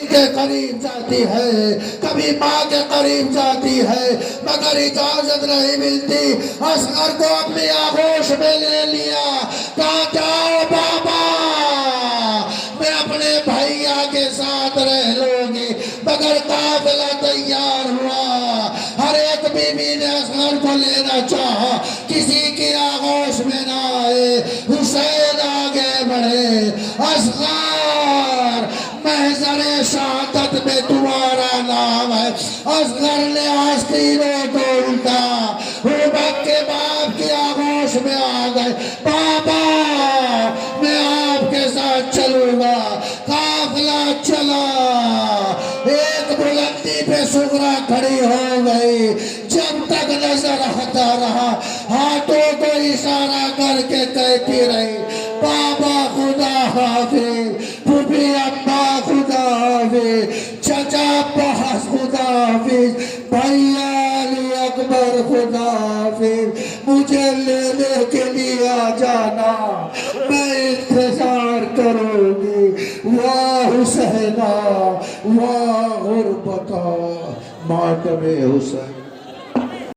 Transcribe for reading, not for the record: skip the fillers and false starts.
کے قریب جاتی ہے، کبھی ماں کے قریب جاتی ہے، مگر اجازت نہیں ملتی۔ اصغر کو اپنی آغوش میں لے لیا، کہا جاؤ بابا میں اپنے بھائیا کے ساتھ رہ لوں گی، مگر قافلہ تیار ہوا۔ ہر ایک بی بی نے اصغر کو لینا چاہا، کسی کی آغوش میں نہ آئے۔ حسین آگے بڑھے، اصغر محضر شہادت میں تمہارا نام ہے۔ اصغر نے آستینوں کو الٹا، حبک کے باپ کی آغوش میں آ گئے۔ بابا میں آپ کے ساتھ چلوں گا۔ قافلہ چلا، ایک بلندی پہ سغرا کھڑی ہو گئی۔ جب تک نظر آتا رہا ہاتھوں کو اشارہ کر کے کہتی رہی، بابا خدا حافظ، پھوپھی اماں خدا حافظ، چچا عباس خدا حافظ، بھائیا علی اکبر خدا حافظ، مجھے لینے کے لیے آ جانا، میں انتظار کروں گی۔ واہ حسینہ واہ غربتہ، ماتم حسین۔